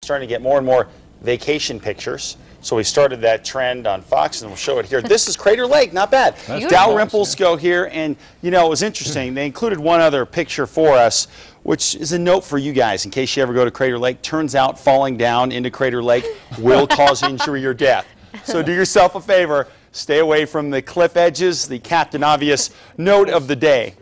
starting to get more and more vacation pictures. So we started that trend on Fox, and we'll show it here. This is Crater Lake, not bad. Dalrymples go here, and you know, it was interesting. They included one other picture for us, which is a note for you guys in case you ever go to Crater Lake. Turns out falling down into Crater Lake will cause injury or death. So do yourself a favor, stay away from the cliff edges, the Captain Obvious note of the day.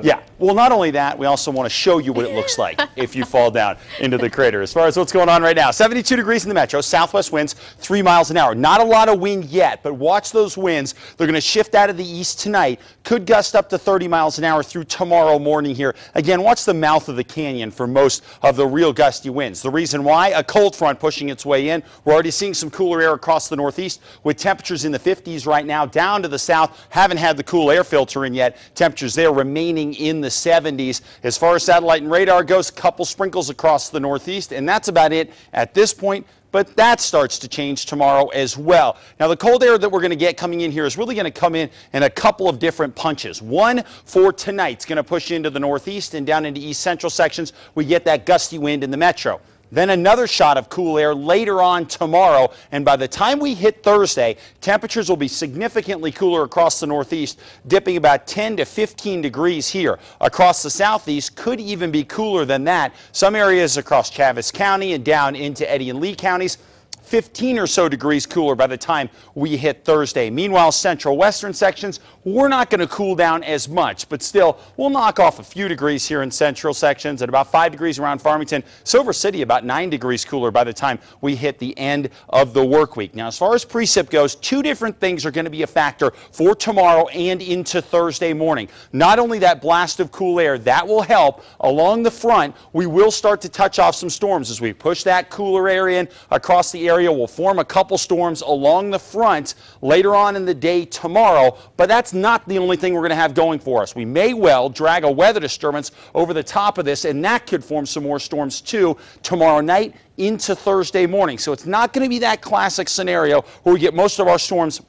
Yeah, well, not only that, we also want to show you what it looks like if you fall down into the crater. As far as what's going on right now, 72 degrees in the metro, southwest winds 3 miles an hour. Not a lot of wind yet, but watch those winds. They're going to shift out of the east tonight. Could gust up to 30 miles an hour through tomorrow morning here. Again, watch the mouth of the canyon for most of the real gusty winds. The reason why? A cold front pushing its way in. We're already seeing some cooler air across the northeast with temperatures in the 50s right now. Down to the south, haven't had the cool air filter in yet. Temperatures there remaining in the 70s. As far as satellite and radar goes, a couple sprinkles across the northeast, and that's about it at this point. But that starts to change tomorrow as well. Now, the cold air that we're going to get coming in here is really going to come in a couple of different punches. One for tonight's going to push into the northeast and down into east central sections. We get that gusty wind in the metro. Then another shot of cool air later on tomorrow, and by the time we hit Thursday, temperatures will be significantly cooler across the northeast, dipping about 10 to 15 degrees here. Across the southeast, could even be cooler than that. Some areas across Chaves County and down into Eddy and Lee counties, 15 or so degrees cooler by the time we hit Thursday. Meanwhile, central western sections, we're not going to cool down as much, but still, we'll knock off a few degrees here in central sections, at about 5 degrees around Farmington. Silver City, about 9 degrees cooler by the time we hit the end of the work week. Now, as far as precip goes, two different things are going to be a factor for tomorrow and into Thursday morning. Not only that blast of cool air, that will help. Along the front, we will start to touch off some storms as we push that cooler air in across the area. We'll form a couple storms along the front later on in the day tomorrow, but that's not the only thing we're going to have going for us. We may well drag a weather disturbance over the top of this, and that could form some more storms too tomorrow night into Thursday morning. So it's not going to be that classic scenario where we get most of our storms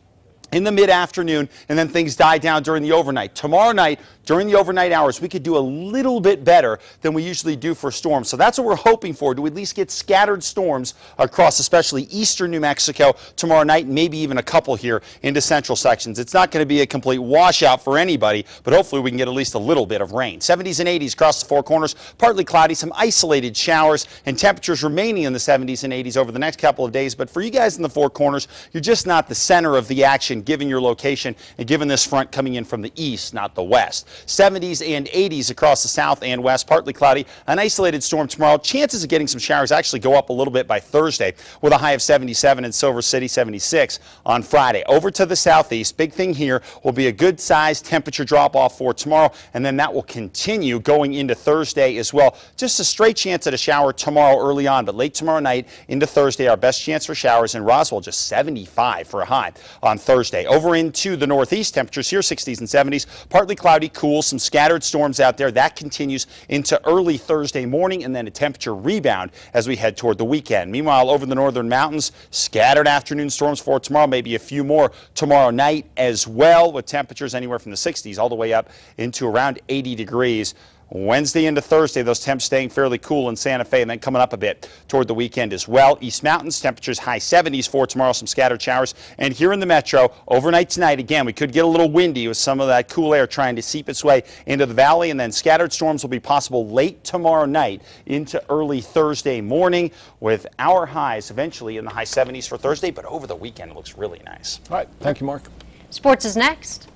in the mid-afternoon and then things die down during the overnight. Tomorrow night, during the overnight hours, we could do a little bit better than we usually do for storms. So that's what we're hoping for, to at least get scattered storms across especially eastern New Mexico tomorrow night, and maybe even a couple here into central sections. It's not going to be a complete washout for anybody, but hopefully we can get at least a little bit of rain. 70s and 80s across the four corners, partly cloudy, some isolated showers, and temperatures remaining in the 70s and 80s over the next couple of days. But for you guys in the four corners, you're just not the center of the action given your location and given this front coming in from the east, not the west. 70s and 80s across the south and west, partly cloudy, an isolated storm tomorrow. Chances of getting some showers actually go up a little bit by Thursday with a high of 77 in Silver City, 76 on Friday. Over to the southeast, big thing here will be a good sized temperature drop off for tomorrow, and then that will continue going into Thursday as well. Just a straight chance at a shower tomorrow early on, but late tomorrow night into Thursday, our best chance for showers in Roswell, just 75 for a high on Thursday. Over into the northeast, temperatures here 60s and 70s, partly cloudy, cool, some scattered storms out there. That continues into early Thursday morning, and then a temperature rebound as we head toward the weekend. Meanwhile, over the northern mountains, scattered afternoon storms for tomorrow, maybe a few more tomorrow night as well, with temperatures anywhere from the 60s all the way up into around 80 degrees. Wednesday into Thursday, those temps staying fairly cool in Santa Fe, and then coming up a bit toward the weekend as well. East Mountains, temperatures high 70s for tomorrow, some scattered showers. And here in the metro, overnight tonight, again, we could get a little windy with some of that cool air trying to seep its way into the valley, and then scattered storms will be possible late tomorrow night into early Thursday morning, with our highs eventually in the high 70s for Thursday, but over the weekend it looks really nice. All right, thank you, Mark. Sports is next.